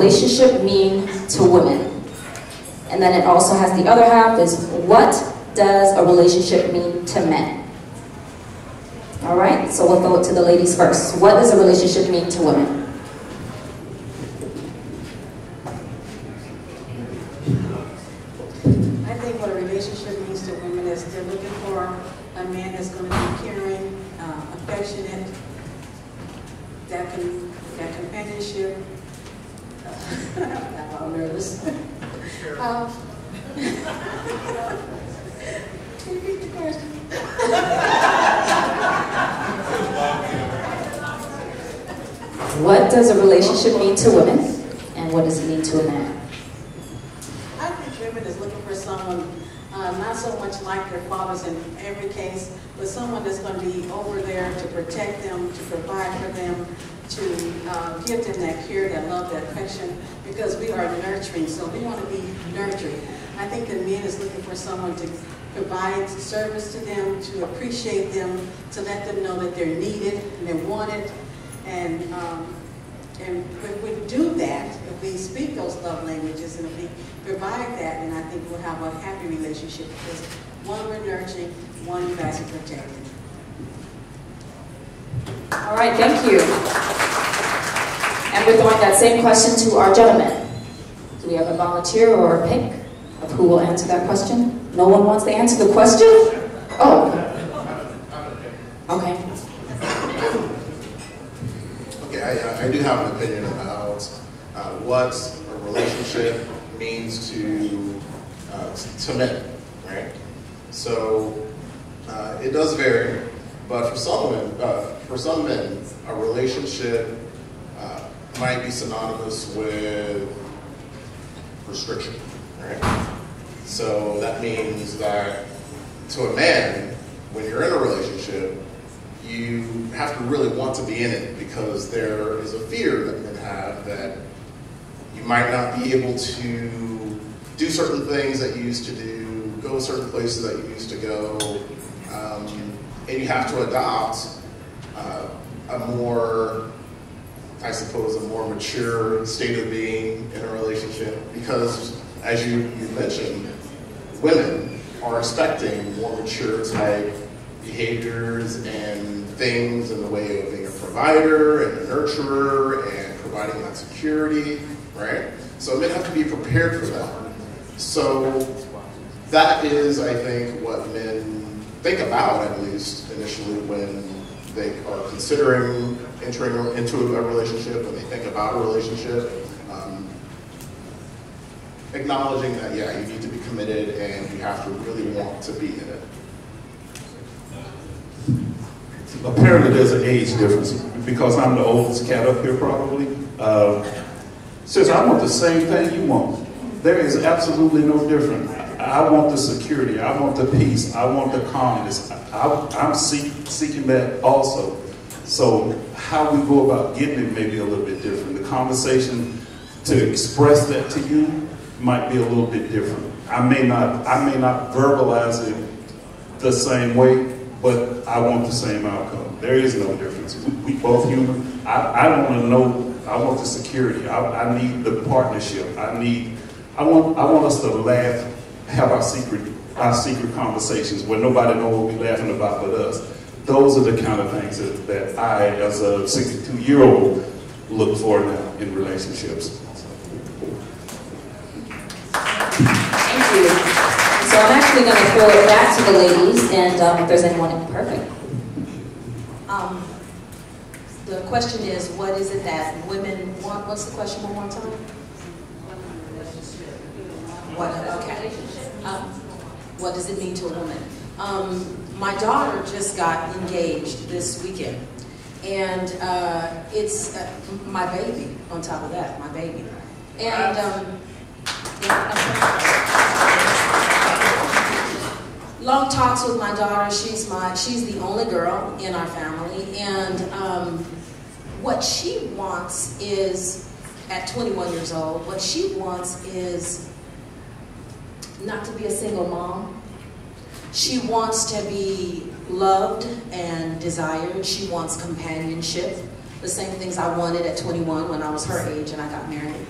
relationship mean to women? And then it also has the other half is, what does a relationship mean to men? All right, so we'll go to the ladies first. What does a relationship mean to women? I think what a relationship means to women is they're looking for a man that's going to be caring, affectionate, that companionship. I'm all nervous. Repeat the question. What does a relationship mean to women, and what does it mean to a man? I think women is looking for someone not so much like their fathers in every case, but someone that's going to be over there to protect them, to provide for them, to give them that care, that love, that affection, because we are nurturing, so we want to be nurturing. I think the man is looking for someone to provide service to them, to appreciate them, to let them know that they're needed and they're wanted. And if we do that, if we speak those love languages and if we provide that, then I think we'll have a happy relationship, because one we're nurturing, one you guys are protecting. All right, thank you. And we're throwing that same question to our gentlemen. Do we have a volunteer or a pick of who will answer that question? No one wants to answer the question? Oh. Okay. Okay, I do have an opinion about what a relationship means to men, right? So it does vary, but for some men, a relationship might be synonymous with restriction, right? So that means that to a man, when you're in a relationship, you have to really want to be in it, because there is a fear that men have that you might not be able to do certain things that you used to do, go certain places that you used to go, and you have to adopt a more mature state of being in a relationship, because as you mentioned, women are expecting more mature type behaviors and things in the way of being a provider and a nurturer and providing that security, right? So men have to be prepared for that. So that is, I think, what men think about, at least initially, when they are considering entering into a relationship, when they think about a relationship. Acknowledging that, yeah, you need to be committed and you have to really want to be in it. Apparently there's an age difference, because I'm the oldest cat up here probably. Since I want the same thing you want. There is absolutely no difference. I want the security, I want the peace, I want the calmness. I'm seeking that also. So how we go about getting it may be a little bit different. The conversation to express that to you might be a little bit different. I may not verbalize it the same way, but I want the same outcome. There is no difference. We both human. I want to know. I want the security. I need the partnership. I want us to laugh, have our secret conversations where nobody knows what we're laughing about but us. Those are the kind of things that I, as a 62-year-old, look for now in relationships. Thank you. So I'm actually going to throw it back to the ladies, and if there's anyone, perfect. The question is, what is it that women want? What's the question one more time? What does it mean to a woman? My daughter just got engaged this weekend, and it's my baby on top of that, my baby. And long talks with my daughter. She's the only girl in our family, and what she wants is, at 21 years old, what she wants is not to be a single mom. She wants to be loved and desired. She wants companionship, the same things I wanted at 21 when I was her age and I got married.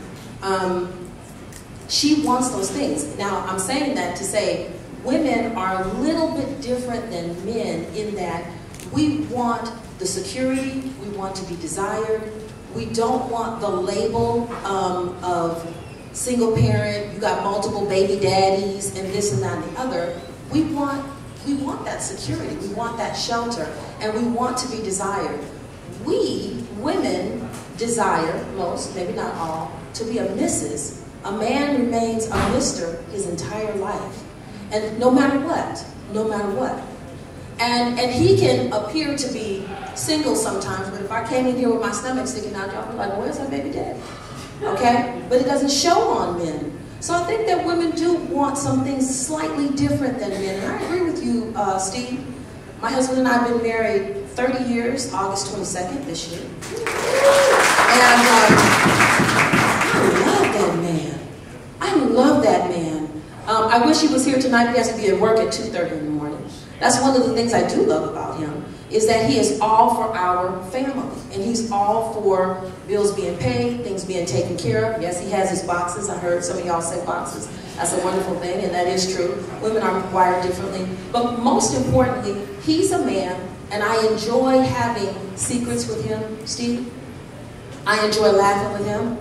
She wants those things. Now, I'm saying that to say women are a little bit different than men in that we want the security, we want to be desired, we don't want the label of single parent, you got multiple baby daddies, and this and that and the other. We want that security, we want that shelter, and we want to be desired. We, women, desire, most, maybe not all, to be a Mrs. A man remains a Mr. his entire life. And no matter what, no matter what. And he can appear to be single sometimes, but if I came in here with my stomach sticking out, y'all be like, where's her baby daddy? Okay? But it doesn't show on men. So I think that women do want some things slightly different than men. And I agree with you, Steve. My husband and I have been married 30 years, August 22nd this year. And I love that man. I love that man. I wish he was here tonight, but he has to be at work at 2:30 in the morning. That's one of the things I do love about him, is that he is all for our family. And he's all for bills being paid, things being taken care of. Yes, he has his boxes. I heard some of y'all say boxes. That's a wonderful thing, and that is true. Women are wired differently. But most importantly, he's a man, and I enjoy having secrets with him, Steve. I enjoy laughing with him.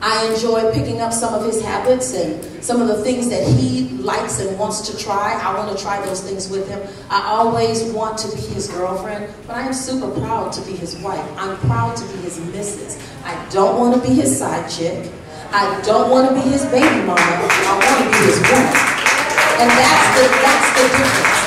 I enjoy picking up some of his habits and some of the things that he likes and wants to try. I want to try those things with him. I always want to be his girlfriend, but I am super proud to be his wife. I'm proud to be his missus. I don't want to be his side chick. I don't want to be his baby mama. I want to be his wife. And that's the difference.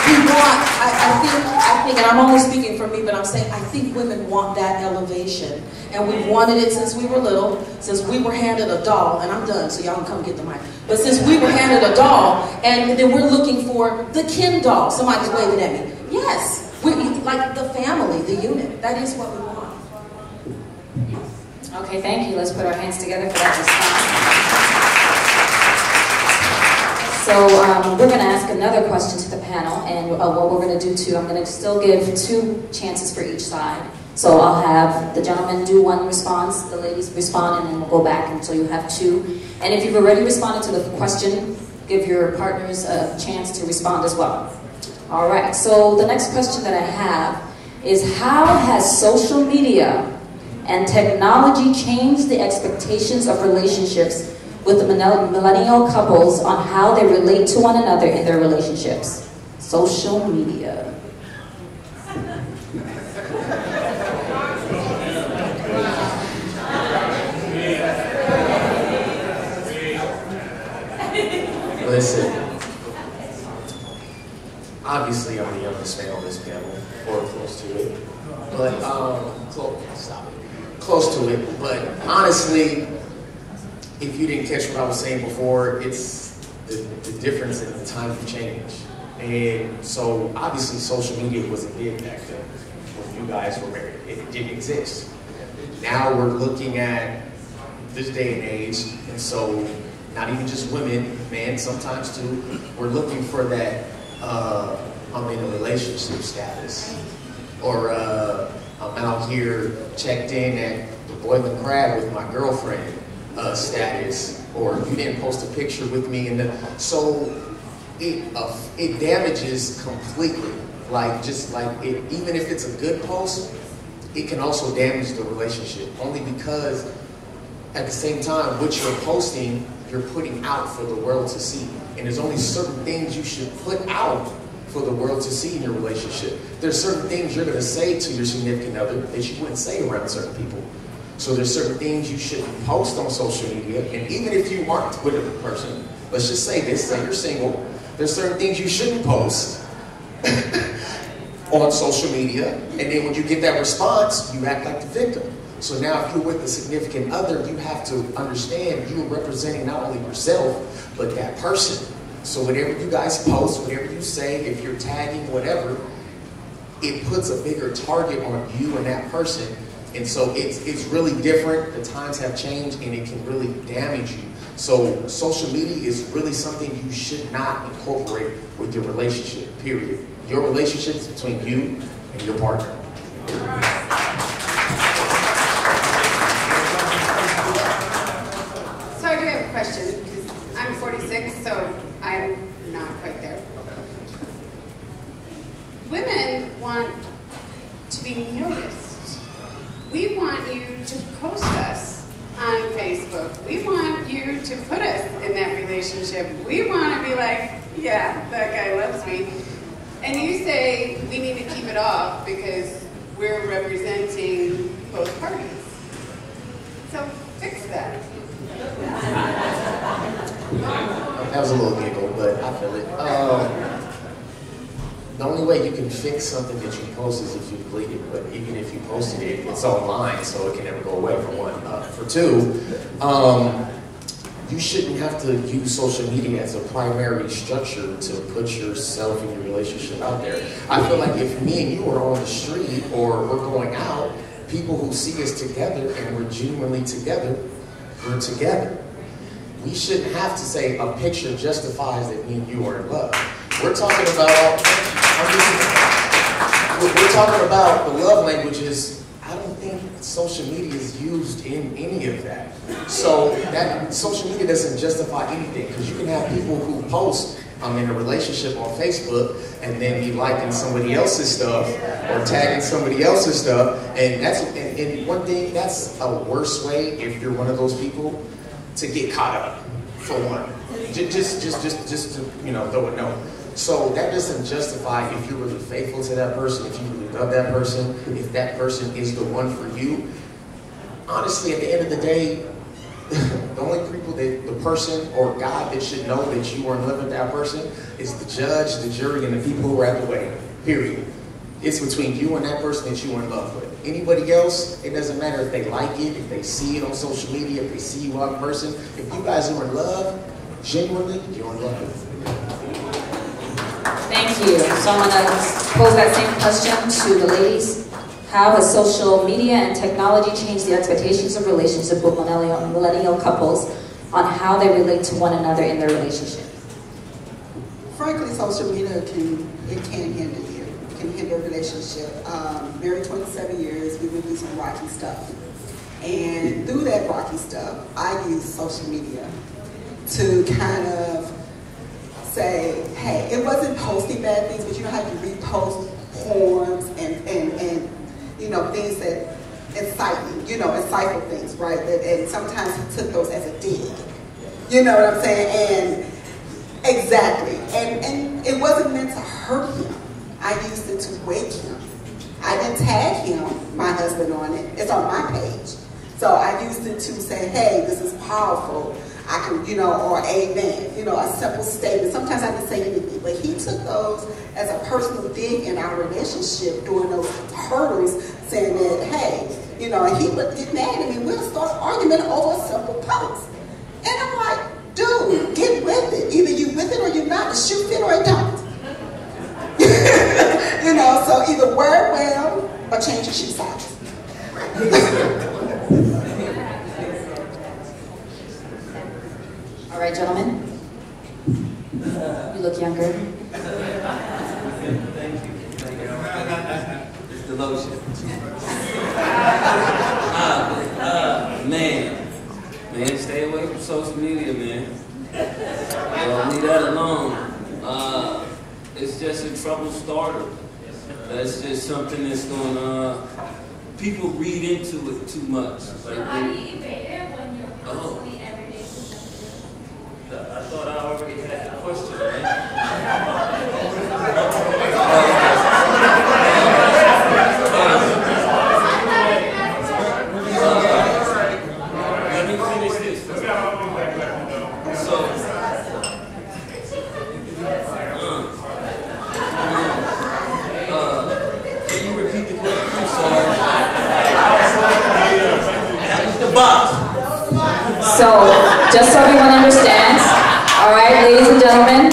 We want, I think, and I'm only speaking for me, but I'm saying I think women want that elevation. And we've wanted it since we were little, since we were handed a doll, and I'm done, so y'all can come get the mic. But since we were handed a doll, and then we're looking for the Ken doll. Somebody's waving at me. Yes, we like the family, the unit. That is what we want. Okay, thank you. Let's put our hands together for that response. So we're going to ask another question to the panel, and what we're going to do too, I'm going to still give 2 chances for each side. So I'll have the gentlemen do 1 response, the ladies respond, and then we'll go back until you have 2. And if you've already responded to the question, give your partners a chance to respond as well. All right, so the next question that I have is, how has social media and technology changed the expectations of relationships with the millennial couples on how they relate to one another in their relationships? Social media. Listen, obviously I'm the youngest man on this panel, or close to it, but close to it. But honestly, if you didn't catch what I was saying before, it's the difference in the time of change. And so obviously social media wasn't big back then when you guys were married. It didn't exist. Now we're looking at this day and age, and so not even just women, men sometimes too, we're looking for that, I'm in a relationship status. Or I'm out here checked in at the Boiling Crab with my girlfriend status. Or you didn't post a picture with me. So it damages completely. Even if it's a good post, it can also damage the relationship. Only because at the same time, what you're posting, you're putting out for the world to see. And there's only certain things you should put out for the world to see in your relationship. There's certain things you're gonna say to your significant other that you wouldn't say around certain people. So there's certain things you shouldn't post on social media, and even if you aren't with a person, let's just say this, say you're single, there's certain things you shouldn't post on social media, and then when you get that response, you act like the victim. So now if you're with a significant other, you have to understand you're representing not only yourself, but that person. So whatever you guys post, whatever you say, if you're tagging, whatever, it puts a bigger target on you and that person. And so it's really different. The times have changed, and it can really damage you. So social media is really something you should not incorporate with your relationship, period. Your relationship is between you and your partner. so I'm not quite there. Women want to be noticed. We want you to post us on Facebook. We want you to put us in that relationship. We want to be like, yeah, that guy loves me. And you say we need to keep it off because we're representing both parties. So fix that. That was a little giggle, but I feel it. The only way you can fix something that you post is if you delete it, but even if you posted it, it's online, so it can never go away, for one. For two, you shouldn't have to use social media as a primary structure to put yourself and your relationship out there. I feel like if me and you are on the street or we're going out, people who see us together and we're genuinely together, we're together. We shouldn't have to say a picture justifies that me and you are in love. We're talking about, we're talking about the love languages. I don't think social media is used in any of that. So that social media doesn't justify anything, because you can have people who post in a relationship on Facebook and then be liking somebody else's stuff or tagging somebody else's stuff, and that's and one thing, that's a worse way if you're one of those people to get caught up, for one. Just to, you know, throw a note. So that doesn't justify if you're really faithful to that person, if you really love that person, if that person is the one for you. Honestly, at the end of the day, the only people that the person or God that should know that you are in love with that person is the judge, the jury, and the people who are at the wedding. Period. It's between you and that person that you are in love with. Anybody else, it doesn't matter if they like it, if they see it on social media, if they see you out in person. If you guys are in love, genuinely, you're in love with them. Thank you. So I'm going to pose that same question to the ladies. How has social media and technology changed the expectations of relationship with millennial couples on how they relate to one another in their relationship? Frankly, social media can hinder you. It can hinder a relationship. Married 27 years, we went through some rocky stuff. And through that rocky stuff, I use social media to kind of say, hey, it wasn't posting bad things, but you know how you repost poems and you know, things that incite you, you know, insightful things, right? And sometimes he took those as a dig. You know what I'm saying? And exactly. And it wasn't meant to hurt him. I used it to wake him. I didn't tag him, my husband, on it. It's on my page. So I used it to say, hey, this is powerful. I can, you know, or amen, you know, a simple statement. Sometimes I didn't say anything, but he took those as a personal dig in our relationship during those hurdles, saying that, hey, you know, and he would get mad at me. We'll start arguing over a simple post. And I'm like, dude, get with it. Either you with it or you're not. The shoe fit or it don't. You know, so either wear it well or change your shoe size. All right, gentlemen. You look younger. Thank you. It's the lotion. Man, stay away from social media, man. Leave that alone. It's just a trouble starter. That's just something that's going to, people read into it too much. Like I thought I already had the question, right? Let me finish this. So, can you repeat the question? I'm sorry. The box. So, just so everyone understands, all right, ladies and gentlemen,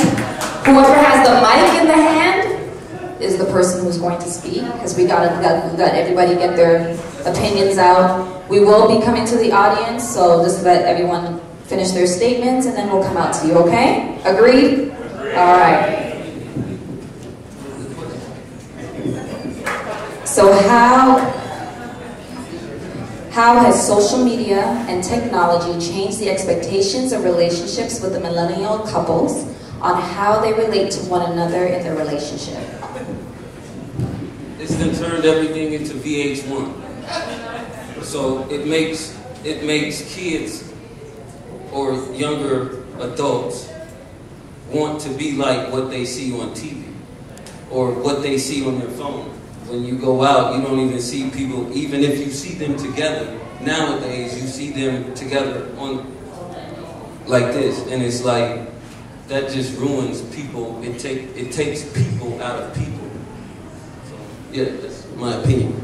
whoever has the mic in the hand is the person who's going to speak, because we got everybody get their opinions out. We will be coming to the audience, so just let everyone finish their statements, and then we'll come out to you, okay? Agreed? All right. So How has social media and technology changed the expectations of relationships with the millennial couples on how they relate to one another in their relationship? It's then turned everything into VH1. So it makes kids or younger adults want to be like what they see on TV or what they see on their phone. When you go out, you don't even see people, even if you see them together. Nowadays, you see them together on like this, and it's like, that just ruins people. It takes people out of people. So, yeah, that's my opinion.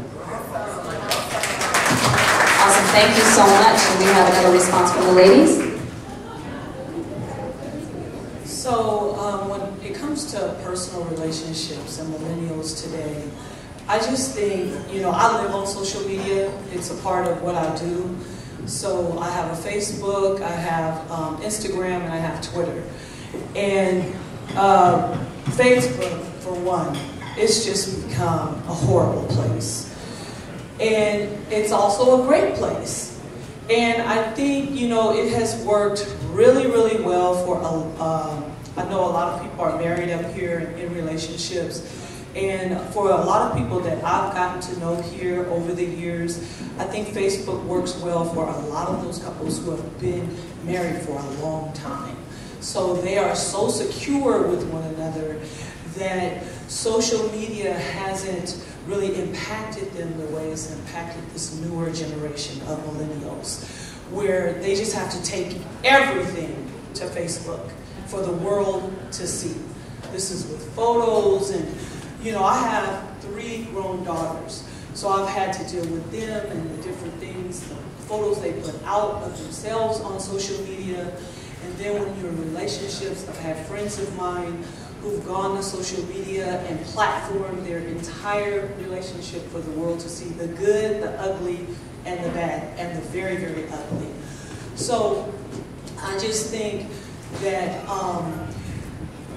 Awesome, thank you so much. And we have another response from the ladies. So when it comes to personal relationships and millennials today, I just think, I live on social media. It's a part of what I do. So I have a Facebook, I have Instagram, and I have Twitter. And Facebook, for one, it's just become a horrible place. And it's also a great place. And I think, it has worked really, really well for, I know a lot of people are married up here in relationships. And for a lot of people that I've gotten to know here over the years, I think Facebook works well for a lot of those couples who have been married for a long time. So they are so secure with one another that social media hasn't really impacted them the way it's impacted this newer generation of millennials, where they just have to take everything to Facebook for the world to see. This is with photos and, I have 3 grown daughters, so I've had to deal with them and the different things, the photos they put out of themselves on social media. And then when you're in relationships, I've had friends of mine who've gone to social media and platformed their entire relationship for the world to see, the good, the ugly, and the bad, and the very, very ugly. So I just think that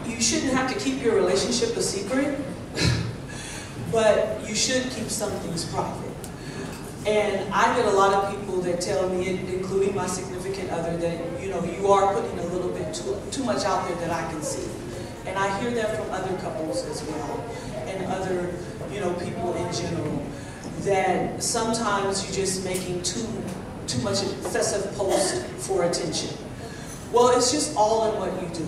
you shouldn't have to keep your relationship a secret, but you should keep some things private. And I get a lot of people that tell me, including my significant other, that you are putting a little bit too much out there that I can see. And I hear that from other couples as well, and other people in general, that sometimes you're just making too much excessive posts for attention. Well, it's just all in what you do.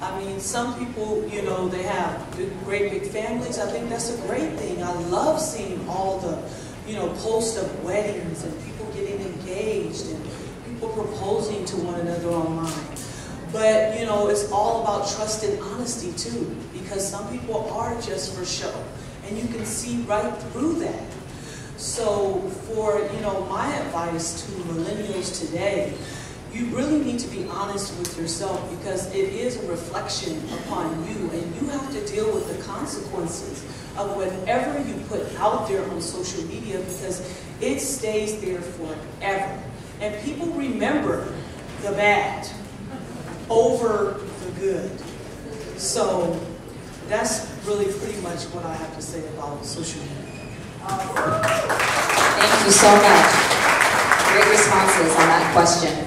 I mean, some people, they have great big families. I think that's a great thing. I love seeing all the, posts of weddings and people getting engaged and people proposing to one another online. But, it's all about trust and honesty too, because some people are just for show, and you can see right through that. So for, my advice to millennials today, you really need to be honest with yourself, because it is a reflection upon you, and you have to deal with the consequences of whatever you put out there on social media, because it stays there forever. And people remember the bad over the good. So that's really pretty much what I have to say about social media. Thank you so much. Great responses on that question.